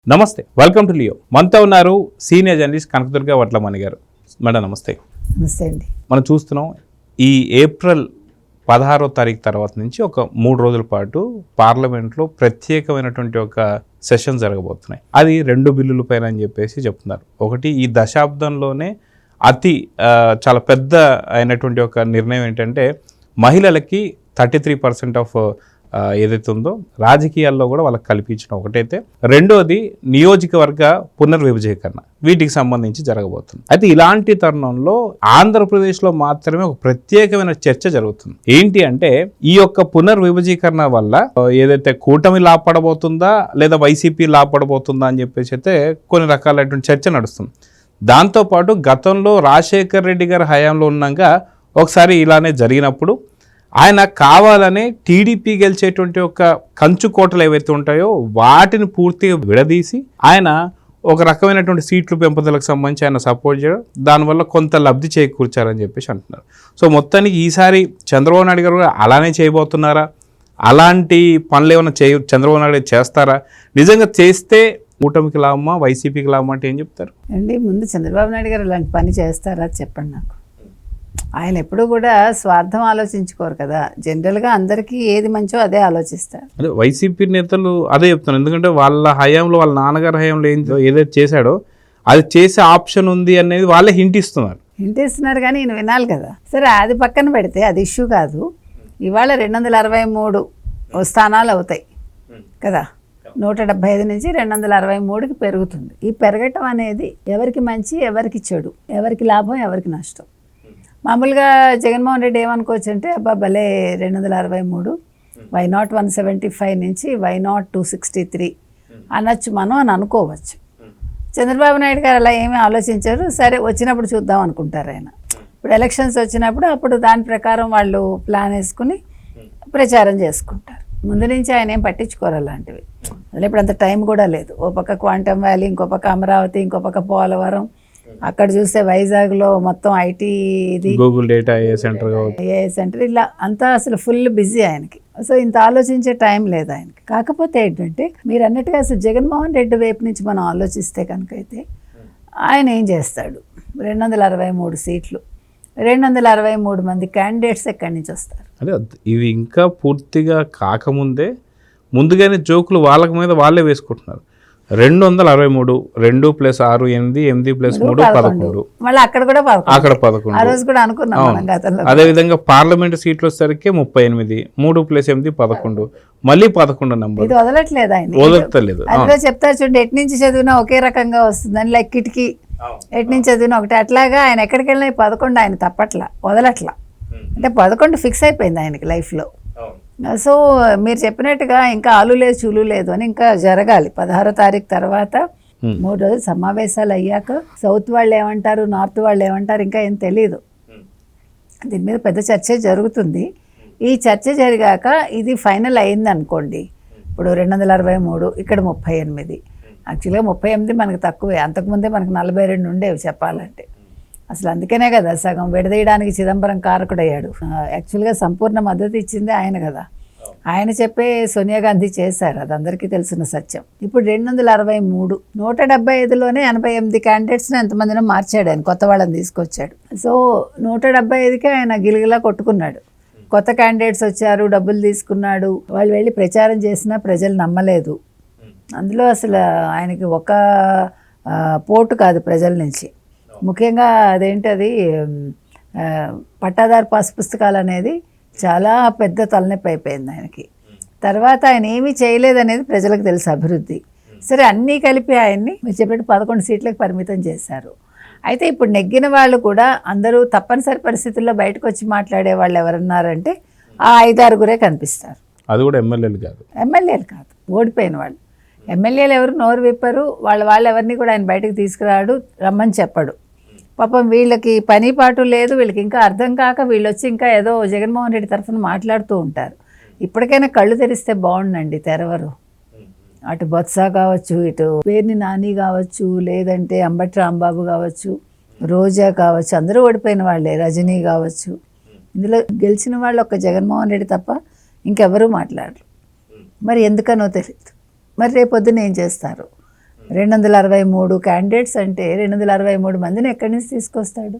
నమస్తే, welcome to Leo. మనతో ఉన్నారు సీనియర్ జర్నలిస్ట్ కనకదుర్గ వడ్లమణి గారు. మేడం నమస్తే. నమస్తే అండి. మనం చూస్తున్నాం ఈ ఏప్రిల్ 16వ తారీఖు తర్వాత నుంచి ఒక 3 రోజుల పాటు పార్లమెంట్లో ప్రత్యేకమైనటువంటి ఒక సెషన్ జరగబోతున్నాయి. అది 2 బిల్లుల పైన అని చెప్పేసి చెప్తున్నారు. ఒకటి, ఈ దశాబ్దంలోనే చాలా పెద్ద అయినటువంటి ఒక నిర్ణయం ఏంటంటే మహిళలకి 33% ఆఫ్ ఏదైతే ఉందో రాజకీయాల్లో కూడా వాళ్ళకి కల్పించిన ఒకటైతే, రెండోది నియోజకవర్గ పునర్విభజీకరణ, వీటికి సంబంధించి జరగబోతుంది. అయితే ఇలాంటి తరుణంలో ఆంధ్రప్రదేశ్లో మాత్రమే ఒక ప్రత్యేకమైన చర్చ జరుగుతుంది. ఏంటి అంటే, ఈ యొక్క పునర్విభజీకరణ వల్ల ఏదైతే కూటమి లాభపడబోతుందా లేదా వైసీపీ లాభపడబోతుందా అని చెప్పేసి అయితే కొన్ని రకాలైనటువంటి చర్చ నడుస్తుంది. దాంతోపాటు గతంలో రాజశేఖర్ రెడ్డి గారి హయాంలో ఉన్నాక ఒకసారి ఇలానే జరిగినప్పుడు ఆయన కావాలనే టీడీపీ గెలిచేటువంటి ఒక కంచు కోటలు ఏవైతే ఉంటాయో వాటిని పూర్తిగా విడదీసి ఆయన ఒక రకమైనటువంటి సీట్లు పెంపుదలకు సంబంధించి ఆయన సపోర్ట్ చేయడం, దానివల్ల కొంత లబ్ధి చేకూర్చారని చెప్పేసి అంటున్నారు. సో మొత్తానికి ఈసారి చంద్రబాబు నాయుడు గారు అలానే చేయబోతున్నారా? అలాంటి పనులు ఏమైనా చంద్రబాబు నాయుడు చేస్తారా? నిజంగా చేస్తే కూటమికి లాభమా వైసీపీకి లాభమా అంటే ఏం చెప్తారు అండి? ముందు చంద్రబాబు నాయుడు గారు ఇలాంటి పని చేస్తారా చెప్పండి నాకు. ఆయన ఎప్పుడూ కూడా స్వార్థం ఆలోచించుకోరు కదా. జనరల్గా అందరికీ ఏది మంచో అదే ఆలోచిస్తారు. అదే వైసీపీ నేతలు అదే చెప్తాను. ఎందుకంటే వాళ్ళ హయాంలో, వాళ్ళ నాన్నగారి హయాంలో ఏదైతే చేశాడో అది చేసే ఆప్షన్ ఉంది అనేది వాళ్ళే హింట్ ఇస్తున్నారు కానీ ఈయన వినాలి కదా. సరే, అది పక్కన పెడితే అది ఇష్యూ కాదు. ఇవాళ 263 స్థానాలు అవుతాయి కదా. 175 నుంచి 263కి పెరుగుతుంది. ఈ పెరగటం అనేది ఎవరికి మంచి, ఎవరికి చెడు, ఎవరికి లాభం, ఎవరికి నష్టం. మామూలుగా జగన్మోహన్ రెడ్డి ఏమనుకోవచ్చు అంటే, అబ్బా భలే 263, వై నాట్ 175 నుంచి వై నాట్ 263 అనొచ్చు మనం అని అనుకోవచ్చు. చంద్రబాబు నాయుడు గారు అలా ఏమీ ఆలోచించారు. సరే, వచ్చినప్పుడు చూద్దాం అనుకుంటారు ఆయన. ఇప్పుడు ఎలక్షన్స్ వచ్చినప్పుడు అప్పుడు దాని ప్రకారం వాళ్ళు ప్లాన్ వేసుకుని ప్రచారం చేసుకుంటారు. ముందు నుంచి ఆయన ఏం పట్టించుకోరు అలాంటివి. అసలు ఇప్పుడు అంత టైం కూడా లేదు. ఓ పక్క క్వాంటమ్ వ్యాలీ, ఇంకో పక్క అమరావతి, ఇంకో పక్క పోలవరం, అక్కడ చూస్తే వైజాగ్లో మొత్తం ఐటీ, ఇది గూగుల్ డేటా ఏ సెంటర్, ఇలా అంతా అసలు ఫుల్ బిజీ ఆయనకి. సో ఇంత ఆలోచించే టైం లేదు ఆయనకి. కాకపోతే ఏంటంటే, మీరు అన్నట్టుగా అసలు జగన్మోహన్ రెడ్డి వైపు నుంచి మనం ఆలోచిస్తే కనుక అయితే ఆయన ఏం చేస్తాడు? 263 సీట్లు, 263 మంది క్యాండిడేట్స్ ఎక్కడి నుంచి వస్తారు? అదే ఇవి ఇంకా పూర్తిగా కాకముందే ముందుగానే జోకులు వాళ్ళ మీద వాళ్ళే వేసుకుంటున్నారు. 263, 2 + 6 8, 8 + 3 11. మళ్ళీ అక్కడ కూడా 11. ఆ రోజు కూడా అనుకున్నాం గతంలో. అదేవిధంగా పార్లమెంట్ సీట్లు వచ్చేసరికి 38, 3 + 8 11, మళ్ళీ 11 నంబర్. ఇది వదలట్లేదు ఆయన, వదలట్లేదు. అదే చెప్తారు చూడండి, ఎటు నుంచి చదివినా ఒకే రకంగా వస్తుందని, లైక్ కిటికీ ఎటు నుంచి చదివినా ఒకటి. అట్లాగా ఆయన ఎక్కడికి వెళ్ళినా 11 ఆయన తప్పట్లా, వదలట్లా. అంటే 11 ఫిక్స్ అయిపోయింది ఆయనకి లైఫ్లో. సో మీరు చెప్పినట్టుగా ఇంకా ఆలు లేదు చూలు లేదు అని ఇంకా జరగాలి. 16వ తారీఖు తర్వాత 3 రోజులు సమావేశాలు అయ్యాక సౌత్ వాళ్ళు ఏమంటారు, నార్త్ వాళ్ళు ఏమంటారు ఇంకా ఏం తెలీదు. దీని మీద పెద్ద చర్చ జరుగుతుంది. ఈ చర్చ జరిగాక ఇది ఫైనల్ అయింది అనుకోండి. ఇప్పుడు 263, ఇక్కడ 38. యాక్చువల్గా 38 మనకు తక్కువే. అంతకుముందే మనకు 42 ఉండేవి చెప్పాలంటే. అసలు అందుకనే కదా సగం విడదీయడానికి చిదంబరం కారకుడయ్యాడు. యాక్చువల్గా సంపూర్ణ మద్దతు ఇచ్చిందే ఆయన కదా. ఆయన చెప్పే సోనియా గాంధీ చేశారు, అది అందరికీ తెలిసిన సత్యం. ఇప్పుడు 263, 175లోనే 88 క్యాండిడేట్స్ని ఎంతమందినో మార్చాడు ఆయన, కొత్త వాళ్ళని తీసుకొచ్చాడు. సో 175కి ఆయన గిలిగిలా కొట్టుకున్నాడు. కొత్త క్యాండిడేట్స్ వచ్చారు, డబ్బులు తీసుకున్నాడు. వాళ్ళు వెళ్ళి ప్రచారం చేసినా ప్రజలు నమ్మలేదు. అందులో అసలు ఆయనకి ఒక పోటు కాదు ప్రజల నుంచి. ముఖ్యంగా అదేంటది పట్టాదారు పాస్ పుస్తకాలు అనేది చాలా పెద్ద తలనొప్పి అయిపోయింది ఆయనకి. తర్వాత ఆయన ఏమీ చేయలేదనేది ప్రజలకు తెలుసు, అభివృద్ధి. సరే, అన్నీ కలిపి ఆయన్ని మీరు చెప్పినట్టు 11 సీట్లకు పరిమితం చేశారు. అయితే ఇప్పుడు నెగ్గిన వాళ్ళు కూడా అందరూ తప్పనిసరి పరిస్థితుల్లో బయటకు వచ్చి మాట్లాడే వాళ్ళు ఎవరన్నారంటే ఆ 5-6 కనిపిస్తారు. అది కూడా ఎమ్మెల్యేలు కాదు, ఓడిపోయిన వాళ్ళు. ఎమ్మెల్యేలు ఎవరు నోరు విప్పరు. వాళ్ళు ఎవరిని కూడా ఆయన బయటకు తీసుకురాడు, రమ్మని చెప్పడు. పాపం వీళ్ళకి పని పాటు లేదు, వీళ్ళకి ఇంకా అర్థం కాక వీళ్ళు వచ్చి ఇంకా ఏదో జగన్మోహన్ రెడ్డి తరఫున మాట్లాడుతూ ఉంటారు. ఇప్పటికైనా కళ్ళు తెరిస్తే బాగుండండి, తెరవరు. అటు బొత్స కావచ్చు, ఇటు పేర్ని నాని కావచ్చు, లేదంటే అంబటి రాంబాబు కావచ్చు, రోజా కావచ్చు, అందరూ ఓడిపోయిన వాళ్ళే, రజనీ కావచ్చు. ఇందులో గెలిచిన వాళ్ళు ఒక జగన్మోహన్ రెడ్డి తప్ప ఇంకెవరూ మాట్లాడరు. మరి ఎందుకనో తెలియదు. మరి రేపొద్దున ఏం చేస్తారు? 263 క్యాండిడేట్స్ అంటే 263 మందిని ఎక్కడి నుంచి తీసుకొస్తాడు?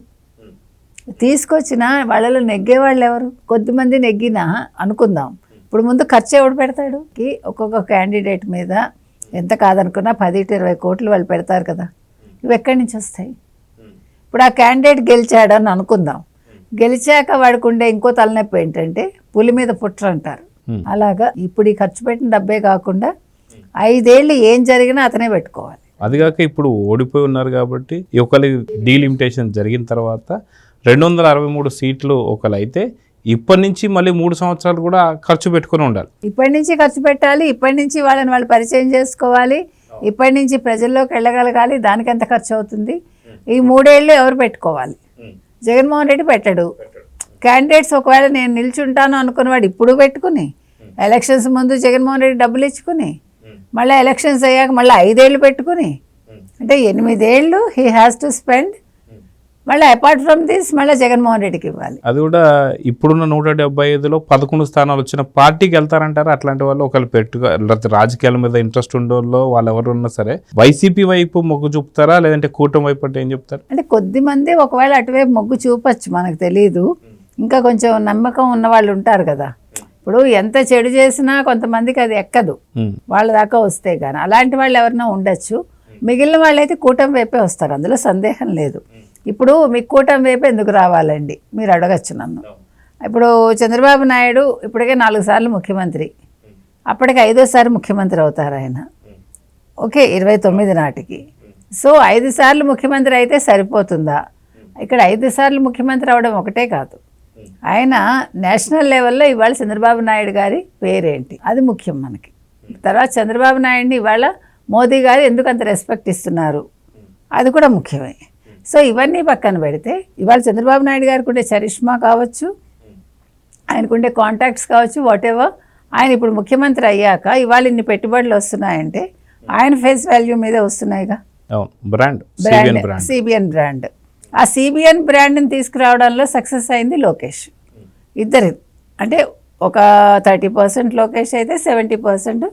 తీసుకొచ్చిన వాళ్ళలో నెగ్గే వాళ్ళు ఎవరు? కొద్దిమంది నెగ్గినా అనుకుందాం. ఇప్పుడు ముందు ఖర్చు ఎవడు పెడతాడు? ఒక్కొక్క క్యాండిడేట్ మీద ఎంత కాదనుకున్నా 10-20 కోట్లు వాళ్ళు పెడతారు కదా. ఇవి ఎక్కడి నుంచి వస్తాయి? ఇప్పుడు ఆ క్యాండిడేట్ గెలిచాడు అని అనుకుందాం. గెలిచాక వాడికి ఉండే ఇంకో తలనొప్పి ఏంటంటే పులి మీద పుట్ర అంటారు. అలాగా ఇప్పుడు ఈ ఖర్చు పెట్టిన డబ్బే కాకుండా 5 ఏళ్ళు ఏం జరిగినా అతనే పెట్టుకోవాలి. అదిగాక ఇప్పుడు ఓడిపోయి ఉన్నారు కాబట్టి ఒకరి డీలిమిటేషన్ జరిగిన తర్వాత 263 సీట్లు ఒకరు అయితే ఇప్పటి నుంచి మళ్ళీ 3 సంవత్సరాలు కూడా ఖర్చు పెట్టుకుని ఉండాలి. ఇప్పటి నుంచి ఖర్చు పెట్టాలి, ఇప్పటి నుంచి వాళ్ళని వాళ్ళు పరిచయం చేసుకోవాలి, ఇప్పటి నుంచి ప్రజల్లోకి వెళ్ళగలగాలి. దానికి ఎంత ఖర్చు అవుతుంది? ఈ 3 ఏళ్ళు ఎవరు పెట్టుకోవాలి? జగన్మోహన్ రెడ్డి పెట్టడు. క్యాండిడేట్స్ ఒకవేళ నేను నిల్చుంటాను అనుకున్నవాడు ఇప్పుడు పెట్టుకుని ఎలక్షన్స్ ముందు జగన్మోహన్ రెడ్డి డబ్బులు ఇచ్చుకుని మళ్ళీ ఎలక్షన్స్ అయ్యాక మళ్ళీ 5 ఏళ్ళు పెట్టుకుని అంటే 8 ఏళ్ళు హీ హ్యాస్ టు స్పెండ్. మళ్ళీ అపార్ట్ ఫ్రమ్ దిస్ మళ్ళీ జగన్మోహన్ రెడ్డికి ఇవ్వాలి. అది కూడా ఇప్పుడున్న 175లో 11 స్థానాలు వచ్చిన పార్టీకి వెళ్తారంటారు. అట్లాంటి వాళ్ళు ఒకళ్ళు రాజకీయాల మీద ఇంట్రెస్ట్ ఉండేవాళ్ళు వాళ్ళు ఎవరు ఉన్నా సరే వైసీపీ వైపు మొగ్గు చూపుతారా లేదంటే కూటమి వైపు అంటే ఏం చెప్తారు? అంటే కొద్దిమంది ఒకవేళ అటువైపు మొగ్గు చూపచ్చు, మనకు తెలీదు. ఇంకా కొంచెం నమ్మకం ఉన్న వాళ్ళు ఉంటారు కదా. ఇప్పుడు ఎంత చెడు చేసినా కొంతమందికి అది ఎక్కదు వాళ్ళ దాకా వస్తే కానీ. అలాంటి వాళ్ళు ఎవరైనా ఉండొచ్చు. మిగిలిన వాళ్ళైతే కూటమి వైపే వస్తారు, అందులో సందేహం లేదు. ఇప్పుడు మీకు కూటమి వైపు ఎందుకు రావాలండి మీరు అడగచ్చు నన్ను. ఇప్పుడు చంద్రబాబు నాయుడు ఇప్పటికే 4 సార్లు ముఖ్యమంత్రి, అప్పటికి 5వ సారి ముఖ్యమంత్రి అవుతారు ఆయన. ఓకే, 29 నాటికి. సో 5 సార్లు ముఖ్యమంత్రి అయితే సరిపోతుందా? ఇక్కడ 5 సార్లు ముఖ్యమంత్రి అవడం ఒకటే కాదు, ఆయన నేషనల్ లెవెల్లో ఇవాళ చంద్రబాబు నాయుడు గారి పేరేంటి అది ముఖ్యం మనకి. తర్వాత చంద్రబాబు నాయుడిని ఇవాళ మోదీ గారు ఎందుకు అంత రెస్పెక్ట్ ఇస్తున్నారు అది కూడా ముఖ్యమే. సో ఇవన్నీ పక్కన పెడితే ఇవాళ చంద్రబాబు నాయుడు గారికి ఉండే చరిష్మా కావచ్చు, ఆయనకుండే కాంటాక్ట్స్ కావచ్చు, వాట్ ఎవర్, ఆయన ఇప్పుడు ముఖ్యమంత్రి అయ్యాక ఇవాళ ఇన్ని పెట్టుబడులు వస్తున్నాయంటే ఆయన ఫేస్ వాల్యూ మీదే వస్తున్నాయిగా. సిబిఎన్ బ్రాండ్, ఆ సిబిఎన్ బ్రాండ్ని తీసుకురావడంలో సక్సెస్ అయింది లోకేష్. ఇద్దరు అంటే ఒక 30% లోకేష్ అయితే 70%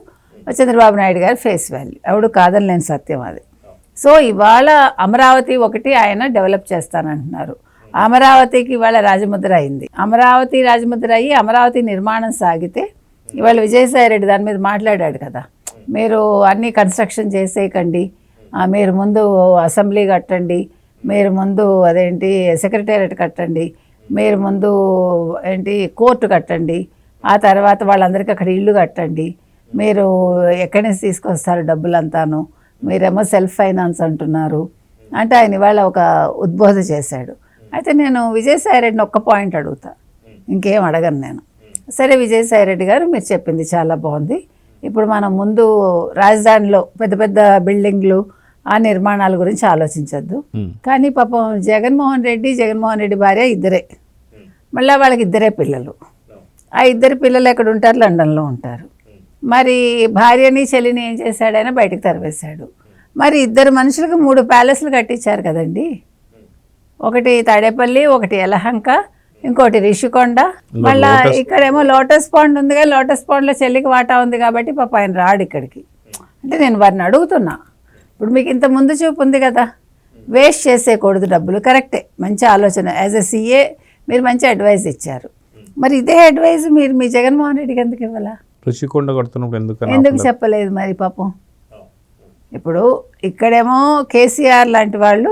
చంద్రబాబు నాయుడు గారి ఫేస్ వాల్యూ. ఎవడు కాదనలేని సత్యం అది. సో ఇవాళ అమరావతి ఒకటి ఆయన డెవలప్ చేస్తానంటున్నారు. అమరావతికి ఇవాళ రాజముద్ర అయింది. అమరావతి రాజముద్ర అయ్యి అమరావతి నిర్మాణం సాగితే ఇవాళ విజయసాయి రెడ్డి దాని మీద మాట్లాడాడు కదా, మీరు అన్నీ కన్స్ట్రక్షన్ చేసేయకండి, మీరు ముందు అసెంబ్లీ కట్టండి, మీరు ముందు అదేంటి సెక్రటేరియట్ కట్టండి, మీరు ముందు ఏంటి కోర్టు కట్టండి, ఆ తర్వాత వాళ్ళందరికీ అక్కడ ఇల్లు కట్టండి, మీరు ఎక్కడి నుంచి తీసుకొస్తారు డబ్బులంతాను, మీరేమో సెల్ఫ్ ఫైనాన్స్ అంటున్నారు అంటే ఆయన ఇవాళ ఒక ఉద్బోధ చేశాడు. అయితే నేను విజయసాయి రెడ్డిని ఒక్క పాయింట్ అడుగుతా, ఇంకేం అడగను నేను. సరే విజయసాయి రెడ్డి గారు మీరు చెప్పింది చాలా బాగుంది, ఇప్పుడు మనం ముందు రాజధానిలో పెద్ద పెద్ద బిల్డింగ్లు ఆ నిర్మాణాల గురించి ఆలోచించద్దు. కానీ పాపం జగన్మోహన్ రెడ్డి భార్య ఇద్దరే, మళ్ళీ వాళ్ళకి 2 పిల్లలు. ఆ 2 పిల్లలు ఎక్కడ ఉంటారు? లండన్లో ఉంటారు. మరి భార్యని చెల్లిని ఏం చేశాడు? ఆయన బయటకు తరివేశాడు. మరి 2 మనుషులకు 3 ప్యాలెస్లు కట్టించారు కదండి. ఒకటి తాడేపల్లి, ఒకటి యలహంక, ఇంకోటి రిషికొండ, మళ్ళీ ఇక్కడేమో లోటస్ పాండ్ ఉంది కదా, లోటస్ పాండ్లో చెల్లికి వాటా ఉంది కాబట్టి పాప ఆయన రాడు ఇక్కడికి. అంటే నేను వారిని అడుగుతున్నా, ఇప్పుడు మీకు ఇంత ముందు చూపు ఉంది కదా, వేస్ట్ చేసేయకూడదు డబ్బులు, కరెక్టే, మంచి ఆలోచన. యాజ్ ఎ సీఏ మీరు మంచి అడ్వైస్ ఇచ్చారు. మరి ఇదే అడ్వైస్ మీరు మీ జగన్మోహన్ రెడ్డికి ఎందుకు ఇవ్వాలా? రుషికొండ కడుతున్నప్పుడు ఎందుకు చెప్పలేదు మరి పాపం? ఇప్పుడు ఇక్కడేమో కేసీఆర్ లాంటి వాళ్ళు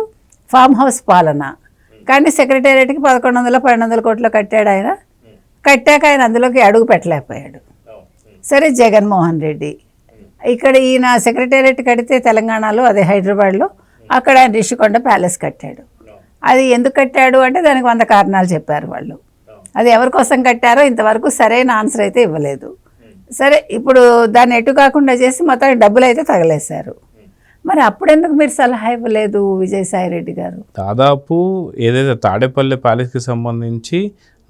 ఫామ్ హౌస్ పాలన, కానీ సెక్రటేరియట్కి 1100-1200 కోట్లు కట్టాడు ఆయన. కట్టాక ఆయన అందులోకి అడుగు పెట్టలేకపోయాడు. సరే జగన్మోహన్ రెడ్డి ఇక్కడ ఈయన సెక్రటేరియట్ కడితే తెలంగాణలో, అదే హైదరాబాద్లో, అక్కడ ఆయన రిషికొండ ప్యాలెస్ కట్టాడు. అది ఎందుకు కట్టాడు అంటే దానికి 100 కారణాలు చెప్పారు వాళ్ళు. అది ఎవరి కోసం కట్టారో ఇంతవరకు సరైన ఆన్సర్ అయితే ఇవ్వలేదు. సరే ఇప్పుడు దాన్ని ఎటు కాకుండా చేసి మొత్తం డబ్బులు అయితే తగలేశారు. మరి అప్పుడెందుకు మీరు సలహా ఇవ్వలేదు విజయసాయి రెడ్డి గారు? దాదాపు ఏదైతే తాడేపల్లి ప్యాలెస్కి సంబంధించి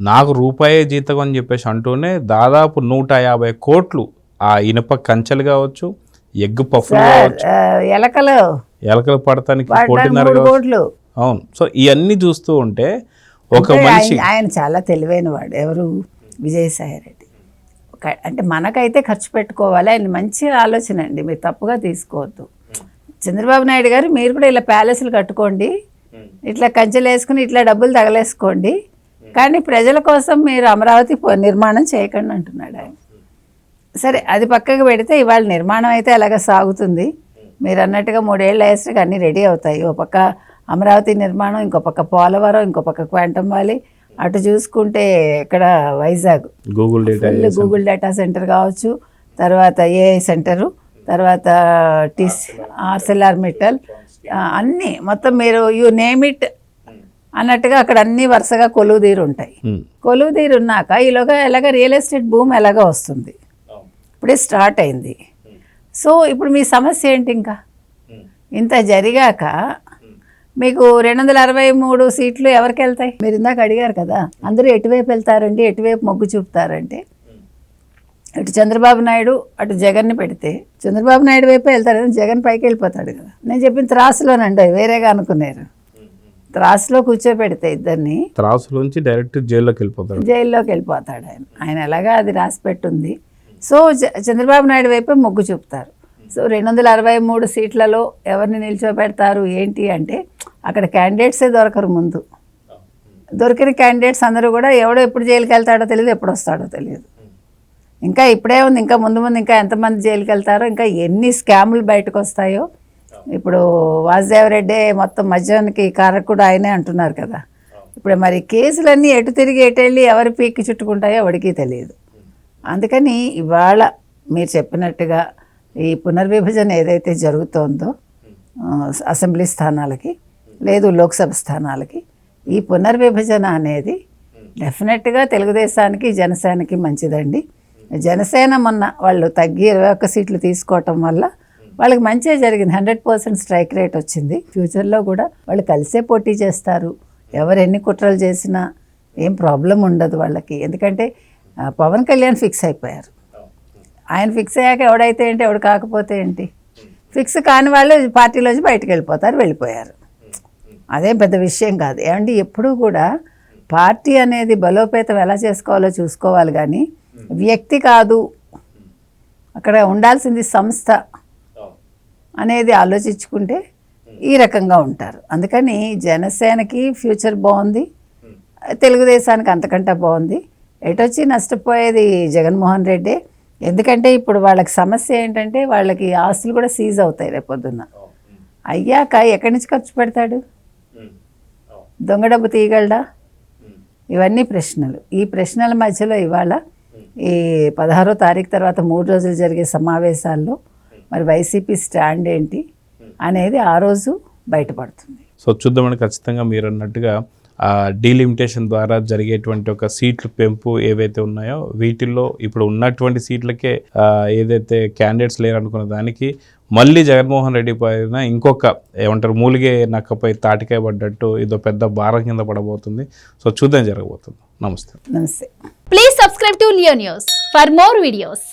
నాకు రూపాయే జీతం అని చెప్పేసి అంటూనే దాదాపు 150 కోట్లు ఆ ఇనుప కంచెలు కావచ్చు, ఎగ్ పఫ్లు కావచ్చు, ఎలకలు పడటానికి 1.5 కోట్లు. అవును. సో ఇవన్నీ చూస్తూ ఉంటే ఒక మనిషి, ఆయన చాలా తెలివైన వాడు. ఎవరు? విజయసాయి రెడ్డి. అంటే మనకైతే ఖర్చు పెట్టుకోవాలి, ఆయన మంచి ఆలోచన అండి, మీరు తప్పుగా తీసుకోవద్దు. చంద్రబాబు నాయుడు గారు మీరు కూడా ఇలా ప్యాలెస్లు కట్టుకోండి, ఇట్లా కంచెలు వేసుకుని ఇట్లా డబ్బులు తగలేసుకోండి, కానీ ప్రజల కోసం మీరు అమరావతి నిర్మాణం చేయకండి అంటున్నాడు ఆయన. సరే అది పక్కకు పెడితే ఇవాళ నిర్మాణం అయితే అలాగ సాగుతుంది. మీరు అన్నట్టుగా 3 ఏళ్ళు వేస్తే అన్నీ రెడీ అవుతాయి. ఒక పక్క అమరావతి నిర్మాణం, ఇంకో పక్క పోలవరం, ఇంకో పక్క క్వాంటమ్ వ్యాలీ, అటు చూసుకుంటే ఇక్కడ వైజాగ్ గూగుల్ డేటా సెంటర్ కావచ్చు, తర్వాత ఏఐ సెంటరు, తర్వాత ఆర్సెల్ఆర్ మిట్టల్, అన్నీ మొత్తం మీరు యూ నేమ్ ఇట్ అన్నట్టుగా అక్కడ అన్నీ వరుసగా కొలువు తీరు ఉంటాయి. కొలువు తీరు ఉన్నాక ఈలోగా ఎలాగ రియల్ ఎస్టేట్ భూమి ఎలాగ వస్తుంది, ఇప్పుడే స్టార్ట్ అయింది. సో ఇప్పుడు మీ సమస్య ఏంటి? ఇంకా ఇంత జరిగాక మీకు 263 సీట్లు ఎవరికి వెళ్తాయి? మీరు ఇందాక అడిగారు కదా, అందరూ ఎటువైపు వెళ్తారండి, ఎటువైపు మొగ్గు చూపుతారంటే ఇటు చంద్రబాబు నాయుడు అటు జగన్ని పెడితే చంద్రబాబు నాయుడు వైపే వెళ్తారు కదా, జగన్ పైకి వెళ్ళిపోతాడు కదా. నేను చెప్పిన త్రాసులోనండి, వేరేగా అనుకున్నారు. త్రాసులో కూర్చోబెడితే ఇద్దరిని త్రాసులోంచి డైరెక్ట్ జైల్లోకి వెళ్ళిపోతాడు ఆయన ఎలాగా అది రాసి పెట్టుంది. సో చంద్రబాబు నాయుడు వైపే మొగ్గు చూపుతారు. సో 263 సీట్లలో ఎవరిని నిల్చోబెడతారు ఏంటి అంటే అక్కడ క్యాండిడేట్సే దొరకరు. ముందు దొరికిన క్యాండిడేట్స్ అందరూ కూడా ఎవడో ఎప్పుడు జైలుకి వెళ్తాడో తెలియదు, ఎప్పుడు వస్తాడో తెలియదు. ఇంకా ఇప్పుడే ఉంది, ఇంకా ముందు ముందు ఇంకా ఎంతమంది జైలుకి వెళ్తారో, ఇంకా ఎన్ని స్కాములు బయటకు వస్తాయో. ఇప్పుడు వాసుదేవరెడ్డి మొత్తం మద్యానికి కారకుడు ఆయనే అంటున్నారు కదా. ఇప్పుడు మరి కేసులన్నీ ఎటు తిరిగి ఎటు వెళ్ళి ఎవరి పీక్కి చుట్టుకుంటాయో ఎవడికి తెలియదు. అందుకని ఇవాళ మీరు చెప్పినట్టుగా ఈ పునర్విభజన ఏదైతే జరుగుతోందో అసెంబ్లీ స్థానాలకి లేదు లోక్సభ స్థానాలకి, ఈ పునర్విభజన అనేది డెఫినెట్గా తెలుగుదేశానికి జనసేనకి మంచిదండి. జనసేన మొన్న వాళ్ళు తగ్గి 21 సీట్లు తీసుకోవటం వల్ల వాళ్ళకి మంచిగా జరిగింది. 100% స్ట్రైక్ రేట్ వచ్చింది. ఫ్యూచర్లో కూడా వాళ్ళు కలిసే పోటీ చేస్తారు. ఎవరు ఎన్ని కుట్రలు చేసినా ఏం ప్రాబ్లం ఉండదు వాళ్ళకి. ఎందుకంటే పవన్ కళ్యాణ్ ఫిక్స్ అయిపోయారు. ఆయన ఫిక్స్ అయ్యాక ఎవడైతే ఏంటి, ఎవడు కాకపోతే ఏంటి, ఫిక్స్ కాని వాళ్ళు పార్టీలోంచి బయటకు వెళ్ళిపోయారు. అదేం పెద్ద విషయం కాదు. ఏమండి ఎప్పుడూ కూడా పార్టీ అనేది బలోపేతం ఎలా చేసుకోవాలో చూసుకోవాలి కానీ వ్యక్తి కాదు. అక్కడ ఉండాల్సింది సంస్థ అనేది ఆలోచించుకుంటే ఈ రకంగా ఉంటారు. అందుకని జనసేనకి ఫ్యూచర్ బాగుంది, తెలుగుదేశానికి అంతకంటే బాగుంది. ఎటొచ్చి నష్టపోయేది జగన్మోహన్ రెడ్డి. ఎందుకంటే ఇప్పుడు వాళ్ళకి సమస్య ఏంటంటే వాళ్ళకి ఆస్తులు కూడా సీజ్ అవుతాయి రేపొద్దున్న. అయ్యాక ఎక్కడి నుంచి ఖర్చు పెడతాడు? దొంగ డబ్బు తీయగలడా? ఇవన్నీ ప్రశ్నలు. ఈ ప్రశ్నల మధ్యలో ఇవాళ ఈ 16వ తారీఖు తర్వాత 3 రోజులు జరిగే సమావేశాల్లో మరి వైసీపీ స్టాండ్ ఏంటి అనేది ఆ రోజు బయటపడుతుంది. సో చూద్దామని ఖచ్చితంగా మీరు అన్నట్టుగా డీలిమిటేషన్ ద్వారా జరిగేటువంటి ఒక సీట్లు పెంపు ఏవైతే ఉన్నాయో వీటిల్లో ఇప్పుడు ఉన్నటువంటి సీట్లకే ఏదైతే క్యాండిడేట్స్ లేరనుకున్న దానికి మళ్ళీ జగన్మోహన్ రెడ్డి పైన ఇంకొక ఏమంటారు మూలిగే నక్కపై తాటికాయ పడ్డట్టు ఇదో పెద్ద భారం కింద పడబోతుంది. సో చూద్దాం జరగబోతుంది. నమస్తే. Please subscribe to Leo news for more videos.